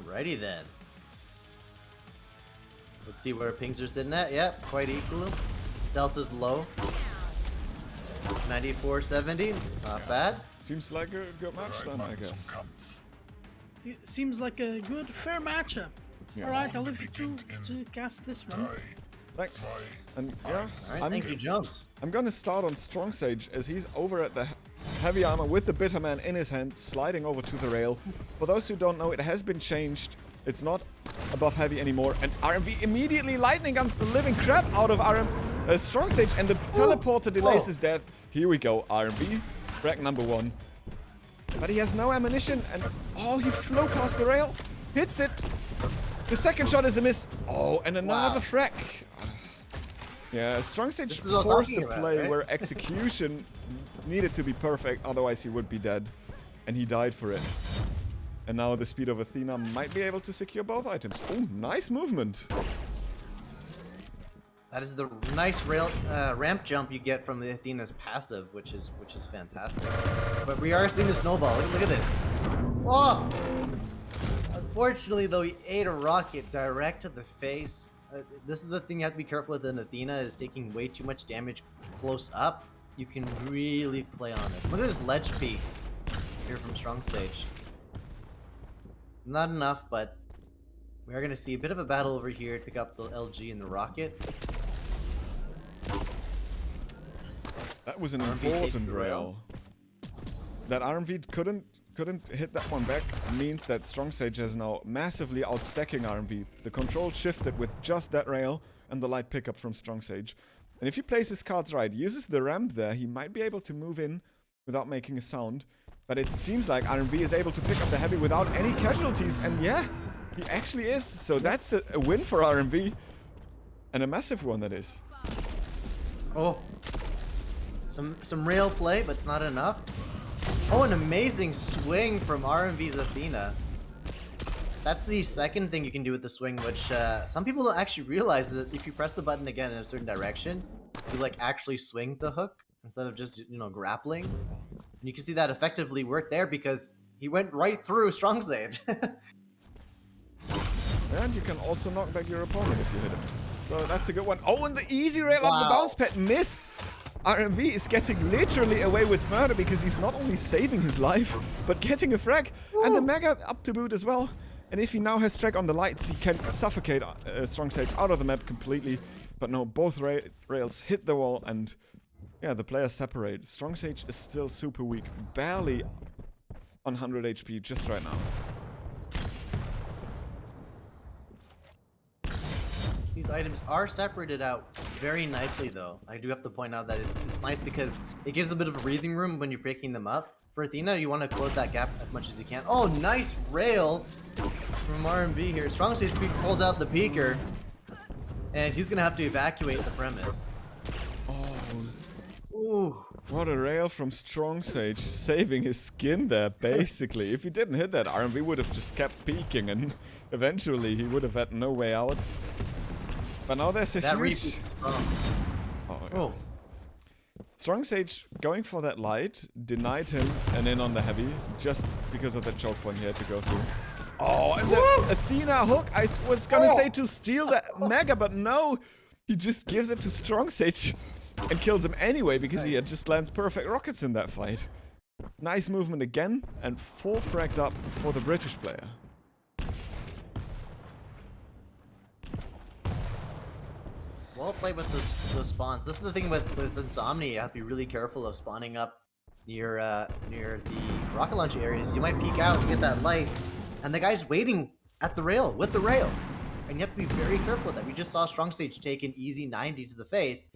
Alrighty then. Let's see where pings are sitting at. Yep, quite equal. Delta's low. 94.70. Not bad. Seems like a good match then, I guess. Seems like a good, fair matchup. Yeah. Alright, I'll leave you to cast this one. Thanks. And yeah, Alright, thank you, Jones. I'm gonna start on Strongsage as he's over at the heavy armor with the Bitterman in his hand, sliding over to the rail. For those who don't know, it has been changed. It's not above heavy anymore. And RMV immediately lightning guns the living crap out of Strongsage, and the teleporter delays his death. Here we go, RMV, frag number 1. But he has no ammunition, and he flew past the rail, hits it. The second shot is a miss. Oh, and another frag. Yeah, Strongsage forced the play right? where execution needed to be perfect, otherwise he would be dead. And he died for it. And now the speed of Athena might be able to secure both items. Oh, nice movement. That is the nice ramp jump you get from the Athena's passive, which is fantastic. But we are seeing the snowball. Look at this. Oh! Unfortunately, though, he ate a rocket direct to the face. This is the thing you have to be careful with in Athena, is taking way too much damage close up. You can really play on this. Look at this ledge peek here from Strongsage. Not enough, but we are going to see a bit of a battle over here to pick up the LG and the rocket. That was an RMV important rail. That RMV couldn't hit that one back means that Strongsage is now massively outstacking RMV. The control shifted with just that rail and the light pickup from Strongsage. And if he plays his cards right, uses the ramp there, he might be able to move in without making a sound. But it seems like RMV is able to pick up the heavy without any casualties, and yeah, he actually is. So that's a win for RMV. And a massive one, that is. Oh. Some rail play, but it's not enough. Oh, an amazing swing from RMV's Athena. That's the second thing you can do with the swing, which some people don't actually realize, that if you press the button again in a certain direction, you like actually swing the hook instead of just, you know, grappling. And you can see that effectively worked there because he went right through Strongsage. And you can also knock back your opponent if you hit him. So that's a good one. Oh, and the easy rail up the bounce pad missed. RMV is getting literally away with murder because he's not only saving his life, but getting a frag. And the Mega up to boot as well. And if he now has track on the lights, he can suffocate Strongsage out of the map completely. But no, both rails hit the wall, and yeah, the players separate. Strongsage is still super weak, barely on 100 HP just right now. These items are separated out very nicely, though. I do have to point out that it's nice because it gives a bit of breathing room when you're breaking them up. For Athena, you want to close that gap as much as you can. Oh, nice rail from RMV here. Strongsage pulls out the peeker, and he's going to have to evacuate the premise. Oh, ooh. What a rail from Strongsage, saving his skin there, basically. If he didn't hit that, RMV would have just kept peeking, and eventually he would have had no way out. But now there's a huge... Oh. Strongsage going for that light, denied him and in on the heavy, just because of that choke point he had to go through. Oh, and the Athena hook, I was gonna say to steal that Mega, but no! He just gives it to Strongsage and kills him anyway, because he just lands perfect rockets in that fight. Nice movement again, and 4 frags up for the British player. Well played with those spawns. This is the thing with Insomnia. You have to be really careful of spawning up near the rocket launch areas. You might peek out and get that light, and the guy's waiting at the rail, with the rail. And you have to be very careful with that. We just saw Strongsage take an easy 90 to the face,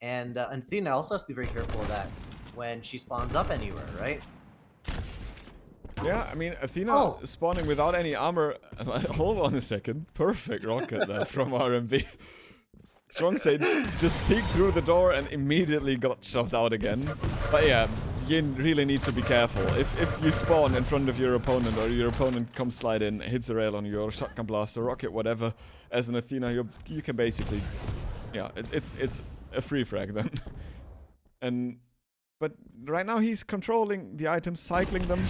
and Athena also has to be very careful of that when she spawns up anywhere, right? Yeah, I mean, Athena spawning without any armor. Hold on a second. Perfect rocket there from RMV. Strongsage just peeked through the door and immediately got shoved out again. But yeah, you really need to be careful. If you spawn in front of your opponent, or your opponent comes slide in, hits a rail on you, or shotgun blast, or rocket, whatever, as an Athena, you can basically... Yeah, it's a free frag then. But right now he's controlling the items, cycling them.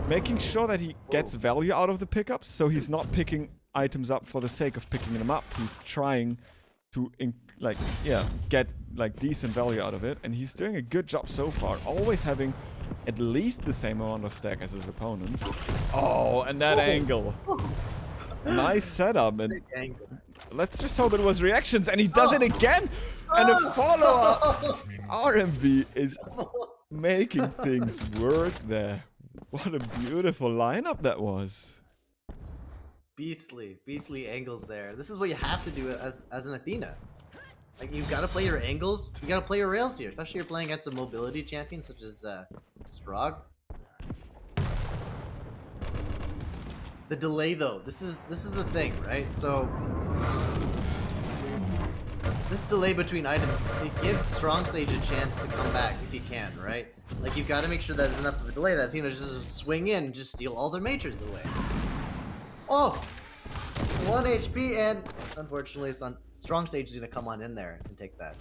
making sure that he gets value out of the pickups, so he's not picking items up for the sake of picking them up. He's trying to get like decent value out of it, and he's doing a good job so far, always having at least the same amount of stack as his opponent. Oh, and that angle. Nice setup, and let's just hope it was reactions, and he does it again, and a follow-up. RMV is making things work there. What a beautiful lineup that was. Beastly angles there. This is what you have to do as an Athena. Like, you've got to play your angles, you got to play your rails here, especially if you're playing against a mobility champion such as Strog. The delay though, this is the thing, right? So this delay between items, it gives Strongsage a chance to come back if he can, right? Like, you've got to make sure that there's enough of a delay that Athena just swing in and just steal all their mages away. Oh! 1 HP, and unfortunately Strongsage is going to come on in there and take that.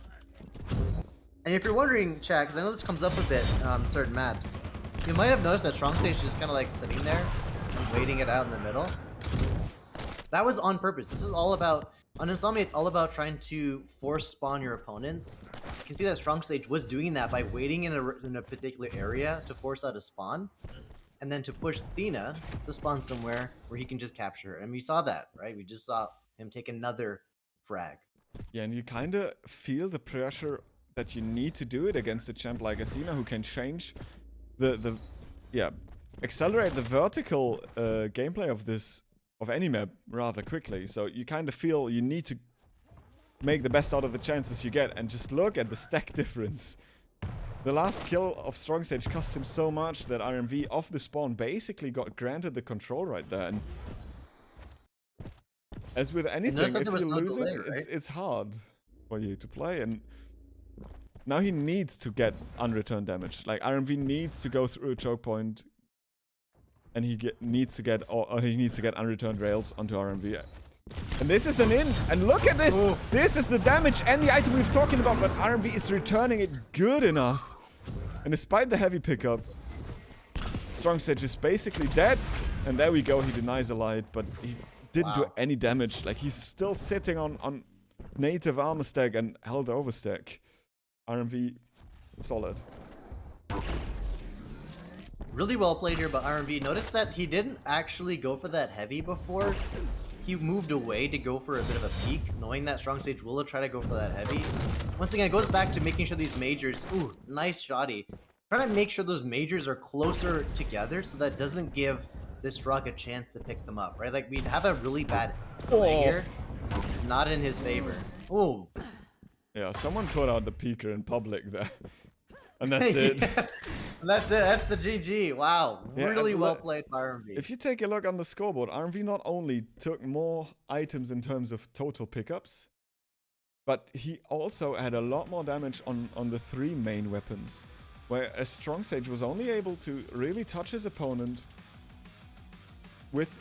And if you're wondering, chat, because I know this comes up a bit on certain maps, you might have noticed that Strongsage is just kind of like sitting there and waiting it out in the middle. That was on purpose. This is all about, on Insomnia, it's all about trying to force spawn your opponents. You can see that Strongsage was doing that by waiting in a particular area to force out a spawn, and then to push Athena to spawn somewhere where he can just capture her. And we saw that, right? We just saw him take another frag. Yeah, and you kind of feel the pressure that you need to do it against a champ like Athena, who can change accelerate the vertical gameplay of any map rather quickly. So you kind of feel you need to make the best out of the chances you get, and just look at the stack difference. The last kill of Strongsage cost him so much that RMV off the spawn basically got granted the control right there. And as with anything, if you lose it, it's hard for you to play. And now he needs to get unreturned damage. Like, RMV needs to go through a choke point, and he needs to get unreturned rails onto RMV. And this is an in, and look at this! Ooh. This is the damage and the item we've talking about, but RMV is returning it good enough. And despite the heavy pickup, Strongsage is basically dead. And there we go, he denies a light, but he didn't do any damage. Like, he's still sitting on native armor stack and held overstack. RMV, solid. Really well played here by RMV. Notice that he didn't actually go for that heavy before. He moved away to go for a bit of a peek, knowing that Strongsage will try to go for that heavy. Once again, it goes back to making sure these majors, ooh, nice shoddy. Trying to make sure those majors are closer together so that doesn't give this Strog a chance to pick them up, right? Like, we'd have a really bad delay here. Not in his favor. Ooh. Yeah, someone put out the peeker in public there. And that's it. Yeah. That's it. That's the GG. Wow. Yeah, really well played by RMV. If you take a look on the scoreboard, RMV not only took more items in terms of total pickups, but he also had a lot more damage on the 3 main weapons, where a Strongsage was only able to really touch his opponent with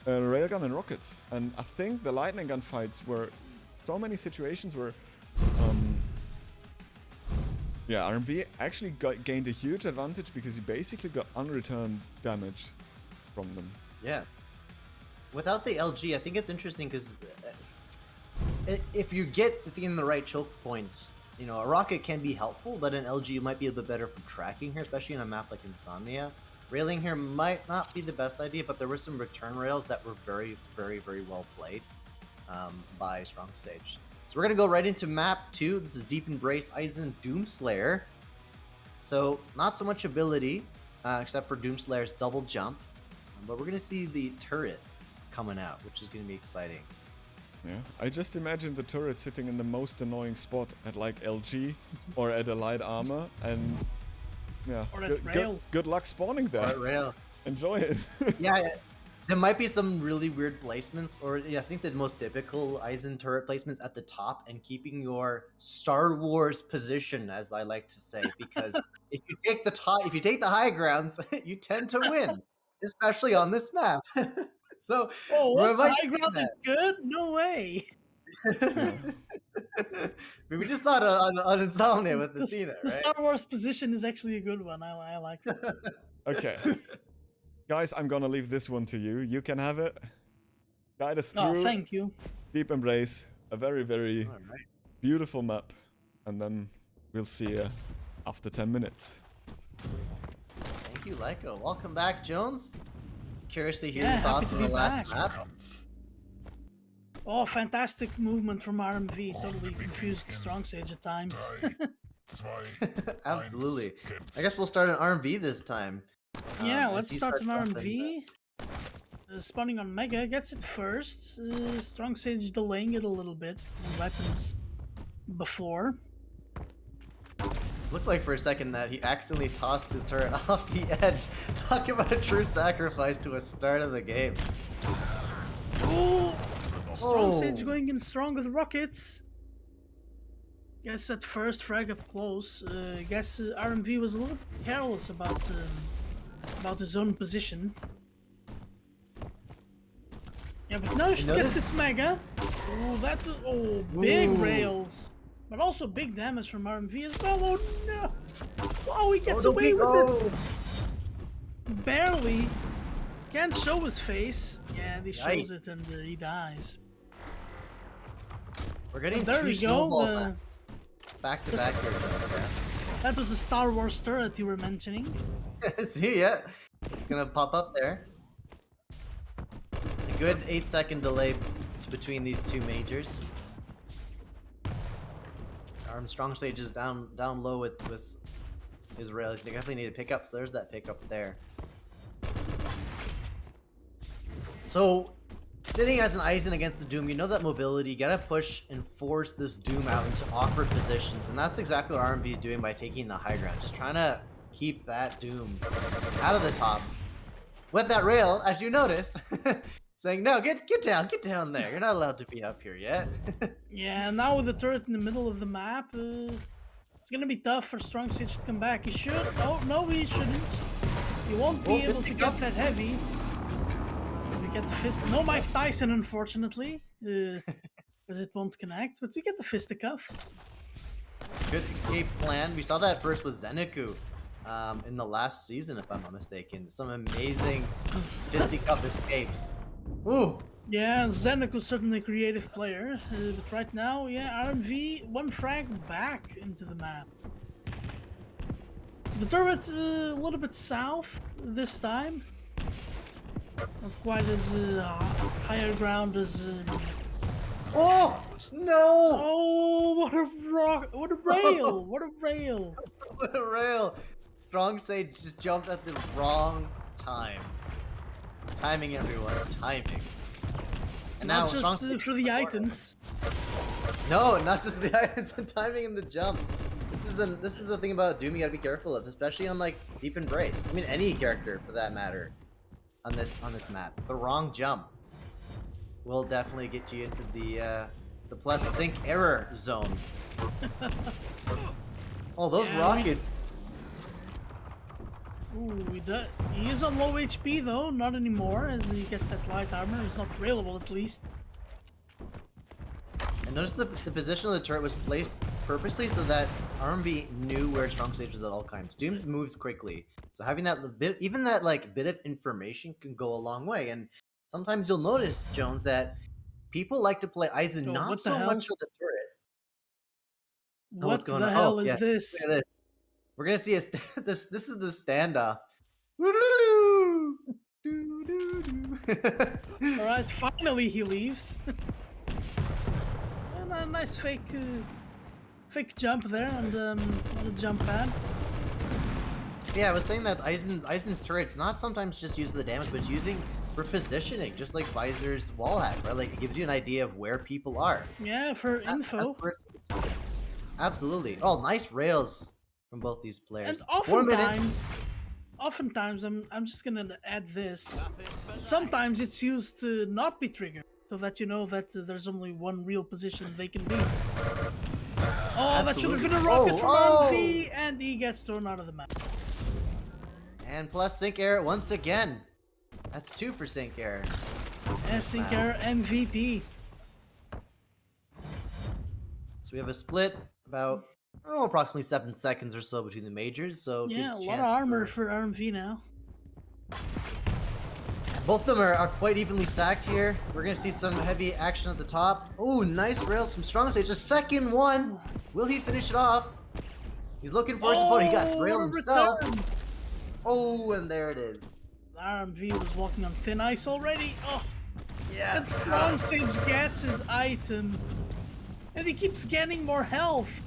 a railgun and rockets. And I think the lightning gun fights were so many situations where RMV actually gained a huge advantage because he basically got unreturned damage from them. Yeah. Without the LG, I think it's interesting because if you get in the right choke points, you know, a rocket can be helpful, but an LG might be a bit better for tracking here, especially in a map like Insomnia. Railing here might not be the best idea, but there were some return rails that were very, very, very well played by Strongsage. So we're going to go right into map 2. This is Deep Embrace Eisen Doomslayer. So not so much ability, except for Doomslayer's double jump. But we're going to see the turret coming out, which is going to be exciting. Yeah, I just imagine the turret sitting in the most annoying spot at like LG or at a light armor. And yeah, good luck spawning there. Or at rail. Enjoy it. Yeah. There might be some really weird placements, or I think the most typical Eisen turret placements at the top and keeping your Star Wars position, as I like to say, because if you take the high grounds, you tend to win, especially on this map. So, high ground is good? No way. We just thought on Insomnia with Athena, right? The Star Wars position is actually a good one. I like it. Okay. Guys, I'm gonna leave this one to you. You can have it. Guide us Oh, through thank you. Deep Embrace. A very, very All right. beautiful map. And then we'll see you after 10 minutes. Thank you, Lyco. Welcome back, Jones. Curious to hear Yeah, your happy thoughts to on the be last back. map. Oh, fantastic movement from RMV. Totally confused Strongsage at times. Absolutely. I guess we'll start an RMV this time. Yeah, as let's he start starts an jumping. RMV. Spawning on Mega, gets it first. Strongsage delaying it a little bit. Weapons before. Looked like for a second that he accidentally tossed the turret off the edge. Talk about a true sacrifice to a start of the game. Oh! Strongsage Oh. going in strong with rockets. Gets that first frag up close. Guess RMV was a little bit careless about his own position. Yeah, but now you should get notice- this Mega. Oh, big Ooh. rails. But also big damage from RMV as well. Oh no! Oh, he gets don't away we with go? it. Barely. Can't show his face. Yeah, and he shows Yikes. it and he dies. We're getting There two we go. snowball back to back here. That was the Star Wars turret you were mentioning. See, yeah. It's gonna pop up there. A good 8-second delay between these two majors. Strongsage is down low with his rails. They definitely need to pick up, so there's that pickup there. So, sitting as an Aizen against the Doom, you know that mobility, you gotta push and force this Doom out into awkward positions, and that's exactly what RMV is doing by taking the high ground. Just trying to keep that Doom out of the top. With that rail, as you notice, saying, no, get down there. You're not allowed to be up here yet. Yeah, now with the turret in the middle of the map, it's gonna be tough for Strongsage to come back. He should. Oh, no, he shouldn't. He won't be able to get that heavy. We get the fist. No Mike Tyson, unfortunately, because it won't connect. But we get the fisticuffs. Good escape plan. We saw that first with Zeniku in the last season, if I'm not mistaken. Some amazing fisticuff escapes. Ooh. Yeah, Zeniku's certainly a creative player, but right now, yeah, RMV one frag back into the map. The turret a little bit south this time. Not quite as higher ground as. Oh no! Oh, what a rock! What a rail! What a rail! What a rail! Strongsage just jumped at the wrong time. Timing, everyone. Timing. And now Not just Strongsage for the items. No, not just the items, the timing and the jumps. This is the thing about Doom you gotta be careful of, especially on like Deep Embrace. I mean any character for that matter on this map. The wrong jump will definitely get you into the plus sync error zone. Oh, those Yeah, rockets. Ooh, he is on low HP though, not anymore, as he gets that light armor. It's not railable at least. And notice the position of the turret was placed purposely so that RMB knew where Strongsage was at all times. Doom's moves quickly, so having that bit, even that like bit of information, can go a long way. And sometimes you'll notice, Jones, that people like to play Aizen Oh, not what the so hell? much for the turret. Oh, What what's going the on? hell Oh, is yeah. this? Look at this. We're gonna see this. This is the standoff. Alright, finally he leaves. And a nice fake jump there on the jump pad. Yeah, I was saying that Aizen's turret's not sometimes just used for the damage, but it's using for positioning, just like Visor's wall hack, right? Like it gives you an idea of where people are. Yeah, for info. That's where it's used. Absolutely. Oh, nice rails from both these players. And 4 minutes. oftentimes, I'm just gonna add this. Sometimes it's used to not be triggered, so that you know that there's only one real position they can be. Oh, that should have been a rocket from RMV, and he gets thrown out of the map. And plus sync error once again. That's 2 for sync error. And sync error MVP. So we have a split about approximately 7 seconds or so between the majors. So it Yeah, gives a lot chance of armor for RMV now. Both of them are quite evenly stacked here. We're gonna see some heavy action at the top. Oh, nice rails from Strongsage. A second one. Will he finish it off? He's looking for his opponent. He got railed himself. Return. Oh, and there it is. RMV was walking on thin ice already. Oh, Yeah. and Strongsage gets his item. And he keeps getting more health.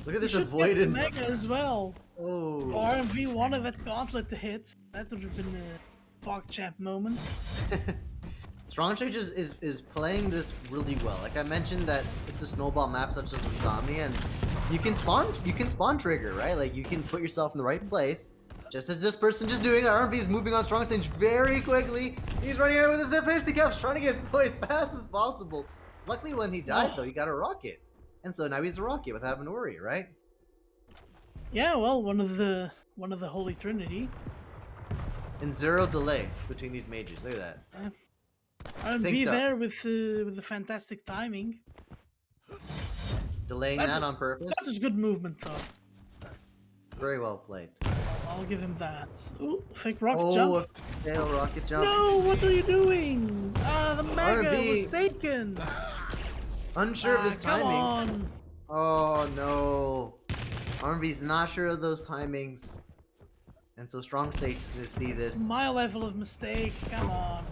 Look at this He should get the avoidance. Mega as well. Oh. RMV wanted that gauntlet to hit. That would have been a PogChamp moment. Strongsage is playing this really well. Like I mentioned that it's a snowball map such as Zombie, and you can spawn trigger, right? Like you can put yourself in the right place. Just as this person just doing, RMV is moving on Strongsage very quickly. He's running out with his fisticuffs, trying to get his play as fast as possible. Luckily when he died though, he got a rocket. And so now he's a rocket without having to worry, right? Yeah, well, one of the Holy Trinity. And zero delay between these mages. Look at that. RMV Synced up. there with the fantastic timing. Delaying That's that a- on purpose. That was good movement though. Very well played. I'll give him that. Ooh, fake rocket Oh, jump. a fail rocket jump. No, what are you doing? Ah, the Mega RMV. was taken. Unsure of his Come timings. on. Oh no. RMV's not sure of those timings. And so Strongsage's gonna see It's this. my level of mistake. Come on.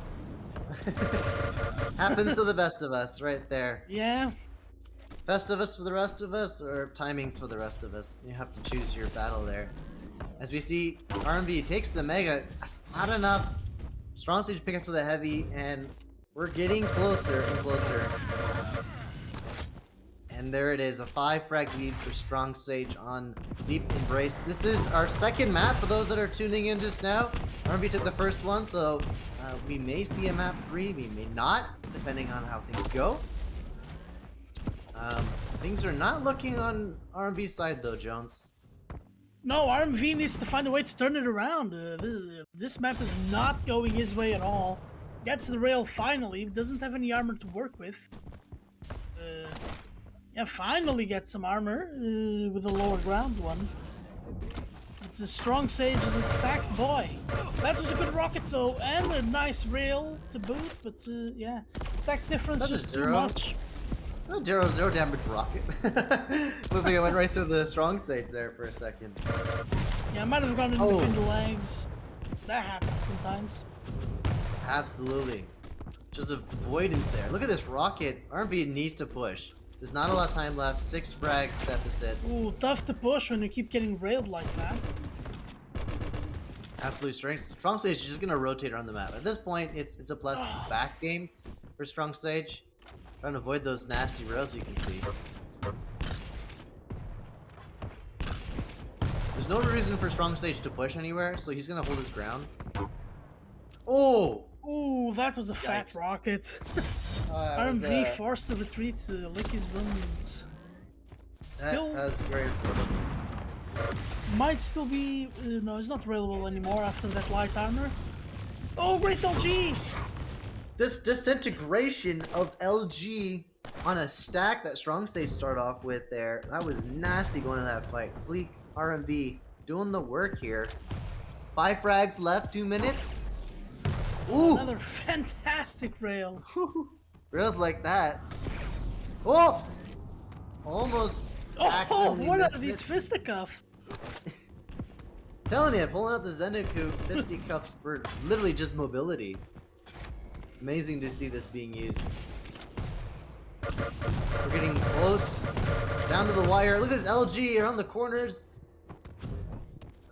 Happens to the best of us, right there. Yeah. Festivus for the rest of us, or timings for the rest of us. You have to choose your battle there. As we see, RMV takes the Mega. That's not enough. Strongsage pick up to the Heavy, and we're getting closer and closer. And there it is, a 5-frag lead for Strongsage on Deep Embrace. This is our second map for those that are tuning in just now. RMV took the first one, so we may see a map 3, we may not, depending on how things go. Things are not looking on RMV's side though, Jones. No, RMV needs to find a way to turn it around. This map is not going his way at all. Gets the rail finally, doesn't have any armor to work with. Yeah, finally get some armor with a lower ground one. But the Strongsage is a stacked boy. That was a good rocket though, and a nice rail to boot, but yeah, attack difference That is just too zero. much. It's not zero damage rocket. Looked like I went right through the Strongsage there for a second. Yeah, I might have gone in Oh. between the legs. That happens sometimes. Absolutely. Just avoidance there. Look at this rocket. RMV needs to push. There's not a lot of time left. 6 frags deficit. Ooh, tough to push when you keep getting railed like that. Absolute strength. Strongsage is just gonna rotate around the map. At this point, it's a plus back game for Strongsage. Trying to avoid those nasty rails you can see. There's no reason for Strongsage to push anywhere, so he's gonna hold his ground. Oh! Ooh, that was a fat Yikes. rocket. That was, RMV forced to retreat to lick his wounds. Still, that's very important. might still be... no, it's not railable anymore after that light armor. Oh, great LG! This disintegration of LG on a stack that Strongsage started off with there, that was nasty going into that fight. Clique, RMV, doing the work here. 5 frags left, 2 minutes. Ooh! Another fantastic rail. Rails like that. Oh! Almost Oh, accidentally what missed are these it. fisticuffs? Telling you, pulling out the Zendeku fisticuffs for literally just mobility. Amazing to see this being used. We're getting close. Down to the wire. Look at this LG around the corners.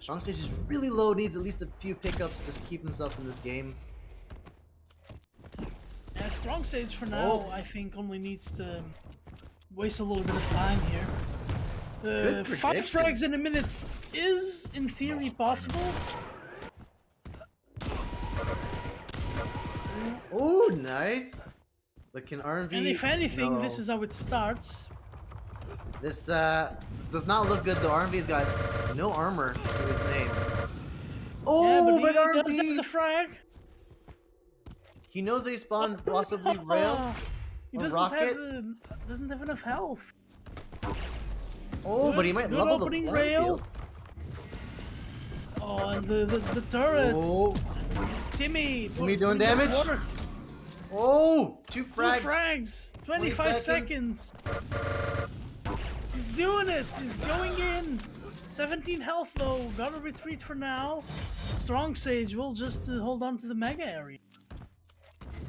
Strongsage is really low, needs at least a few pickups to keep himself in this game. Yeah, Strongsage for now, I think, only needs to waste a little bit of time here. Good 5 prediction. frags in a minute is, in theory, possible. Oh, nice. But can RMV... And if anything, No. this is how it starts. This does not look good though. RMV's got no armor to his name. Oh, Yeah, but he but does have RMV! the frag. He knows they spawned possibly rail. He A doesn't rocket? doesn't have enough health. Oh, but he might Good level the opening playing rail. field. Oh, and the turret. Oh, Timmy doing damage? Water. Oh, two Two frags. frags. 25 seconds. He's doing it. He's going in. 17 health though. Gotta retreat for now. Strongsage will just hold on to the mega area.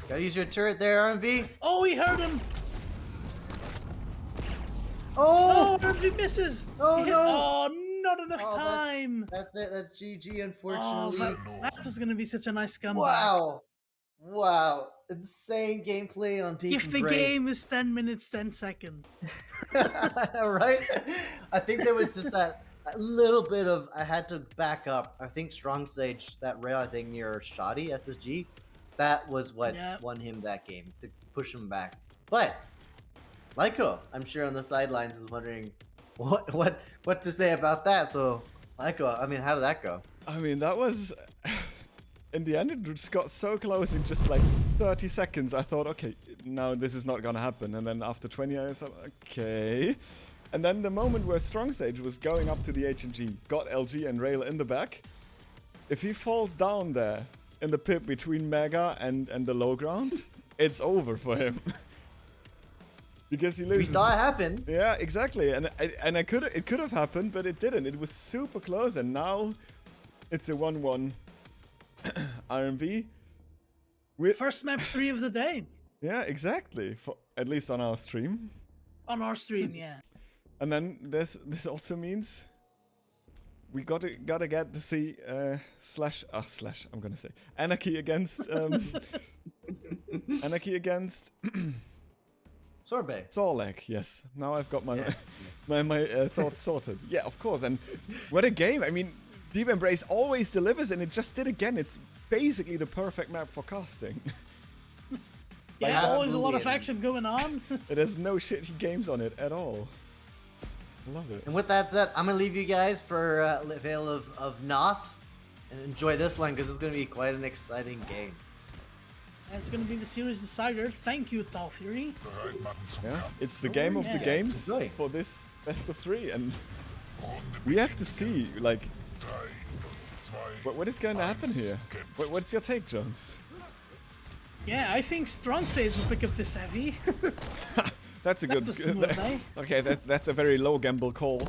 Gotta use your turret there, RMV. Oh, he hurt him. Oh! Oh, RMV misses. Oh, He hit- no. Oh, not enough Oh, time. That's it. That's GG, Oh, unfortunately. that was gonna be such a nice comeback. Wow. Wow. Insane gameplay on Deep If the Embrace. game is 10 minutes, 10 seconds. Right? I think there was just that a little bit of, I had to back up. I think Strongsage, that rail, I think near Shoddy, SSG, that was what won him that game, to push him back. But, Lyko, I'm sure on the sidelines is wondering what to say about that. So, Lyko, I mean, how did that go? I mean, that was... In the end, it just got so close in just like 30 seconds. I thought, okay, now this is not gonna happen. And then after 20, I thought, okay. And then the moment where Strongsage was going up to the HMG, got LG and Rail in the back. If he falls down there in the pit between Mega and the low ground, it's over for him. Because he loses. We saw it happen. Yeah, exactly. And it could have happened, but it didn't. It was super close, and now it's a 1-1. RMV with First map 3 of the day. yeah, exactly. For at least on our stream. On our stream, yeah. And then this also means we gotta get to see slash I'm gonna say Anarchy against Anarchy against Sorbet. Zorlek. Yes. Now I've got my my thoughts sorted. Yeah, of course. And what a game! I mean, Deep Embrace always delivers, and it just did again. It's basically the perfect map for casting. Yeah, always a lot of absolutely. action going on. It has no shitty games on it at all. Love it. And with that said, I'm gonna leave you guys for Vale of Noth and enjoy this one because it's gonna be quite an exciting game. And it's gonna be the series decider. Thank you, Tall Fury. Yeah, it's the game of the Yeah. games Enjoy. for this best of 3, and we have to see like what is going to happen here. What's your take, Jones? Yeah, I think Strongsage will pick up this heavy. That's a good. was smooth, eh? Okay, that's a very low gamble call.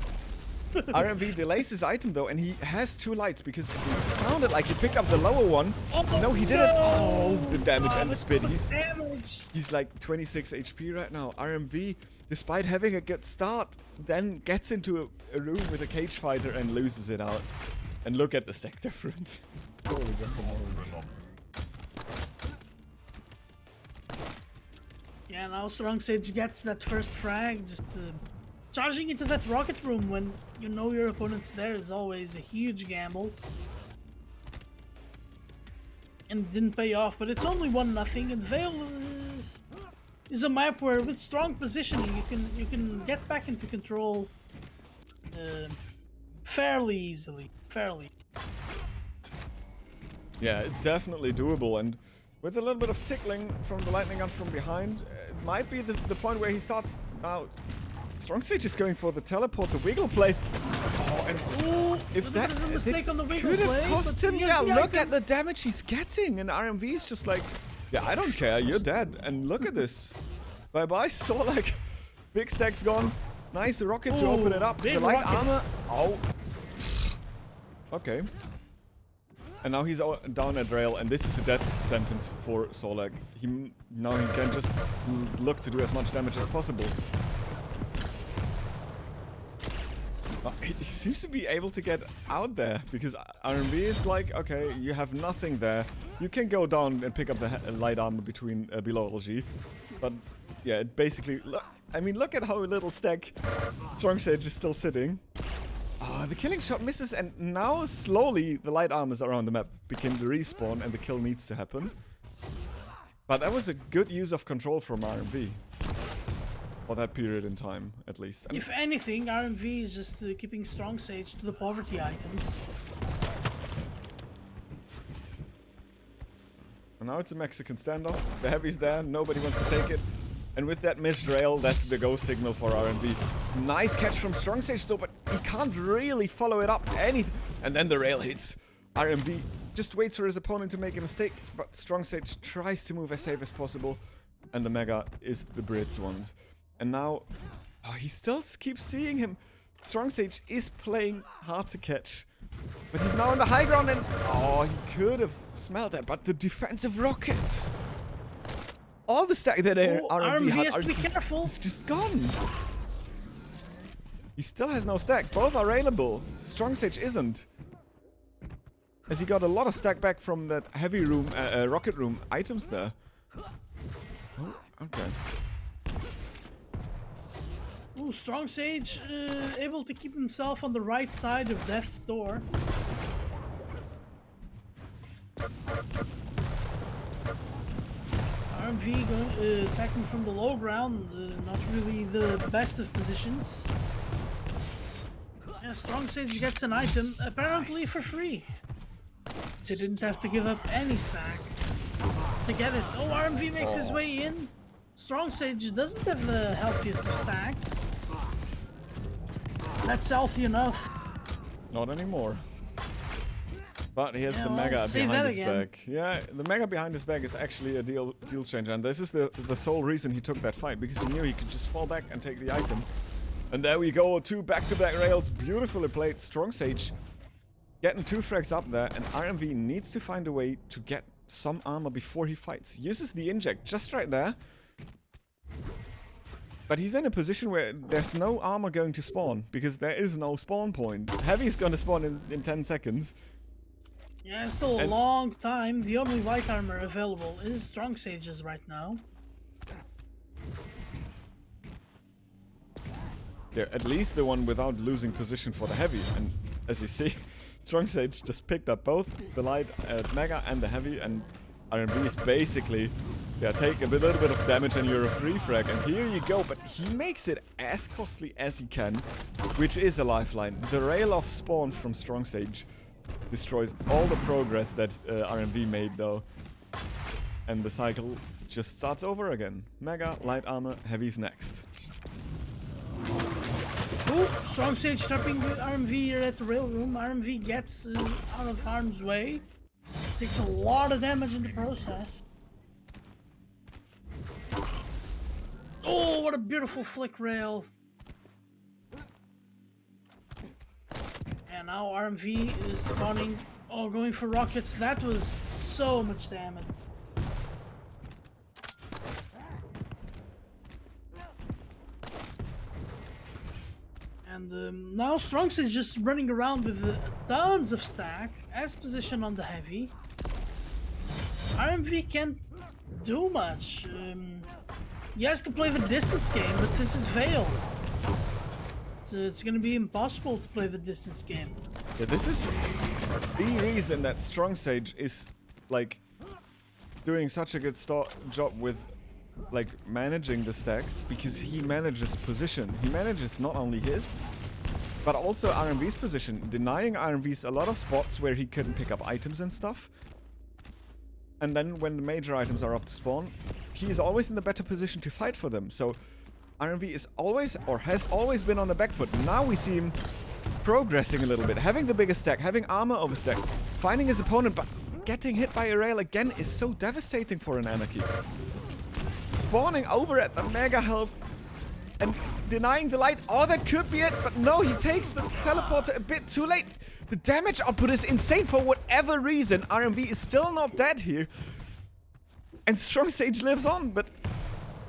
RMV delays his item though, and he has 2 lights because it sounded like he picked up the lower one. Oh, No, he didn't. Oh, the damage and the speed. Damage. He's like 26 HP right now. RMV, despite having a good start, then gets into a room with a cage fighter and loses it out. And look at the stack difference. Holy guacamole. Yeah, now Strongsage gets that first frag. Just charging into that rocket room when you know your opponent's there is always a huge gamble. And it didn't pay off, but it's only 1-0. And Vale is a map where, with strong positioning, you can get back into control fairly easily. Yeah, it's definitely doable, and with a little bit of tickling from the lightning gun from behind, it might be the point where he starts out. Strongsage is going for the teleporter wiggle play. Oh, and if that a mistake on the wiggle could play, have cost but him, he has yeah, the look item. at the damage he's getting, and RMV is just like, yeah, I don't care, you're dead, and look at this. Bye-bye, saw like, big stack's gone. Nice rocket to open it up. Big The light rocket. armor, oh. Okay. And now he's down at rail, and this is a death sentence for Solak. Now he can just look to do as much damage as possible. He seems to be able to get out there, because RMV is like, okay, you have nothing there. You can go down and pick up the light armor between below LG. But yeah, it basically, look at how little stack Strongsage is still sitting. The killing shot misses, and now slowly the light armors around the map begin to respawn, and the kill needs to happen. But that was a good use of control from RMV. For that period in time, at least. And If anything, RMV is just keeping Strongsage to the poverty items. and now it's a Mexican standoff. The heavy's there, nobody wants to take it. And with that missed rail, that's the go signal for RMV. Nice catch from Strongsage though, but he can't really follow it up anything. And then the rail hits. RMV just waits for his opponent to make a mistake, but Strongsage tries to move as safe as possible, and the Mega is the Brits ones. And now, oh, he still keeps seeing him. Strongsage is playing hard to catch, but he's now on the high ground, and oh, he could have smelled that, but the defensive rockets, all the stack that RMV had has to be careful. It's just gone. He still has no stack. Both are railable. Strongsage isn't, as he got a lot of stack back from that heavy room, rocket room items there. Oh, okay. Ooh, Strongsage able to keep himself on the right side of death's door. RMV attacking from the low ground, not really the best of positions. Yeah, Strongsage gets an item, apparently for free. They didn't have to give up any stack to get it. Oh, RMV makes his way in. Strongsage doesn't have the healthiest of stacks. That's healthy enough. Not anymore. But he has the well, Mega say behind that his again. back. Yeah, the Mega behind his back is actually a deal changer, and this is the sole reason he took that fight, because he knew he could just fall back and take the item. And there we go, 2 back-to-back rails, beautifully played. Strongsage getting 2 frags up there, and RMV needs to find a way to get some armor before he fights. Uses the inject just right there. But he's in a position where there's no armor going to spawn, because there is no spawn point. Heavy's gonna spawn in 10 seconds. Yeah, it's still a long time. The only white armor available is Strongsage's right now. They're at least the one without losing position for the heavy. And as you see, Strongsage just picked up both the light Mega and the heavy, and RMV is basically, yeah, take a little bit of damage and you're a free frag, and here you go. But he makes it as costly as he can, which is a lifeline. The rail off spawn from Strongsage destroys all the progress that RMV made though, and the cycle just starts over again. Mega, light armor, heavy's next. Ooh, Strongsage trapping RMV here at the rail room. RMV gets out of harm's way. Takes a lot of damage in the process. Oh, what a beautiful flick rail. And now RMV is spawning. Oh, going for rockets. That was so much damage. And now Strongsage just running around with tons of stack as position on the heavy. RMV can't do much. He has to play the distance game, but this is veiled. So it's gonna be impossible to play the distance game. Yeah, this is the reason that Strongsage is like doing such a good job with like managing the stacks, because he manages position. He manages not only his, but also RMV's position, denying RMV's a lot of spots where he couldn't pick up items and stuff. And then when the major items are up to spawn, he is always in the better position to fight for them. So RMV is always, or has always been on the back foot. Now we see him progressing a little bit, having the biggest stack, having armor over stack, finding his opponent, but getting hit by a rail again is so devastating for an Anarchy. Spawning over at the Mega health and denying the light. Oh, that could be it, but no, he takes the teleporter a bit too late. The damage output is insane for whatever reason. RMV is still not dead here. And Strongsage lives on, but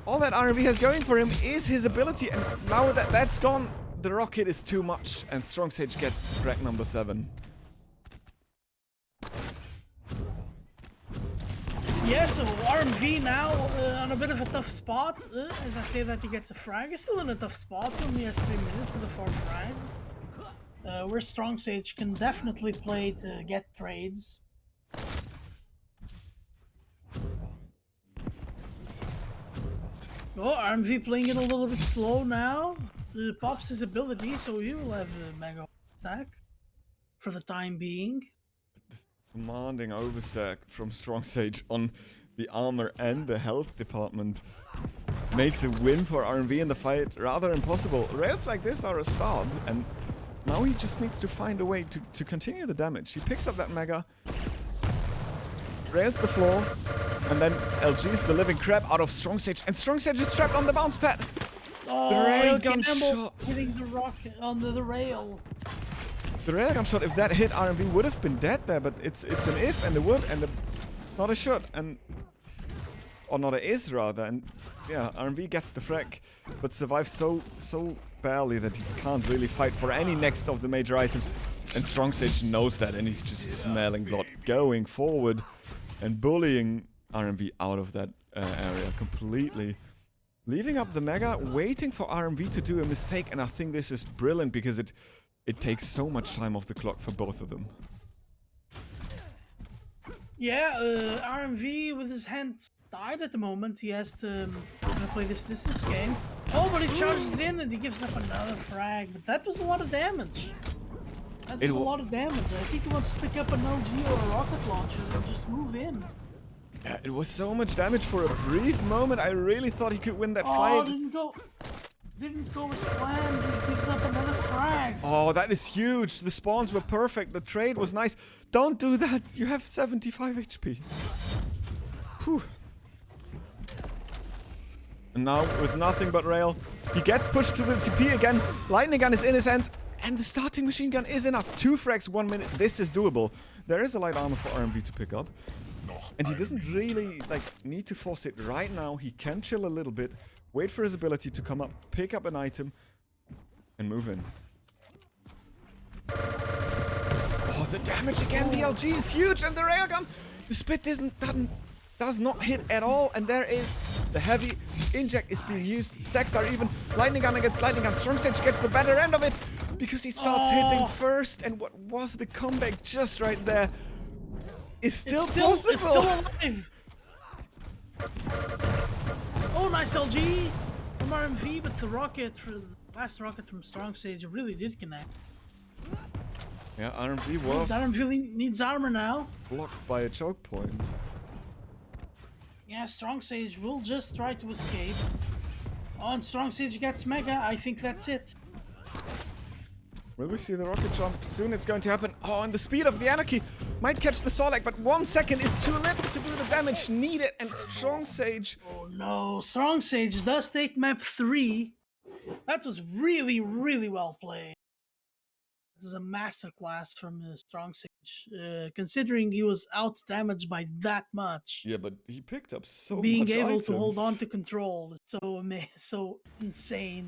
all that RMV has going for him is his ability, and now that that's gone, the rocket is too much, and Strongsage gets frag number 7. Yeah, so RMV now on a bit of a tough spot. As I say that he gets a frag, he's still in a tough spot. He only has 3 minutes of the 4 frags. Where Strongsage can definitely play to get trades. Oh, RMV playing it a little bit slow now. Pops his ability, so he will have a Mega stack for the time being. Commanding overstack from Strongsage on the armor and the health department makes a win for RMV in the fight rather impossible. Rails like this are a start, and now he just needs to find a way to continue the damage. He picks up that Mega, rails the floor, and then LG's the living crap out of Strongsage, and Strongsage is trapped on the bounce pad. Oh, The railgun gambled shot. hitting the rocket under the rail. The railgun shot, if that hit RMV, would have been dead there, but it's an if and a would and a, not a should, and or not a is rather, and yeah, RMV gets the frag, but survives so barely that he can't really fight for any next of the major items. And Strongsage knows that, and he's just smelling blood, going forward and bullying RMV out of that area completely. Leaving up the Mega, waiting for RMV to do a mistake, and I think this is brilliant because it takes so much time off the clock for both of them. Yeah, RMV with his hands tied at the moment. He has to play this distance game. Oh, but he charges in and he gives up another frag. But that was a lot of damage. That was a lot of damage. I think he wants to pick up an LG or a rocket launcher and just move in. Yeah, it was so much damage for a brief moment. I really thought he could win that Oh, fight. didn't go as planned. He gives up another frag. Oh, that is huge. The spawns were perfect. The trade was nice. Don't do that. You have 75 HP. Whew. And now, with nothing but rail, he gets pushed to the TP again. Lightning gun is in his hands. And the starting machine gun is enough. 2 frags, 1 minute. This is doable. There is a light armor for RMV to pick up. And he doesn't really need to force it right now. He can chill a little bit, wait for his ability to come up, pick up an item, and move in. Oh, the damage again. The LG is huge, and the railgun. The spit does not hit at all, and there is the heavy inject is being used. Stacks are even. Lightning gun against lightning gun. Strongsage gets the better end of it because he starts hitting first, and what was the comeback just right there? It's still possible. It's still alive. Oh, nice LG from RMV, but the rocket, the last rocket from Strongsage really did connect. Yeah, RMV was RMV needs armor now. blocked by a choke point. Yeah, Strongsage will just try to escape. Oh, and Strongsage gets Mega. I think that's it. Will we see the rocket jump? Soon it's going to happen. Oh, and the speed of the Anarchy might catch the Solak, but 1 second is too little to do the damage needed. And Strongsage. Oh no, Strongsage does take map 3. That was really, really well played. This is a masterclass from Strongsage, considering he was out damaged by that much. Yeah, but he picked up so Being much able items. to hold on to control is so insane.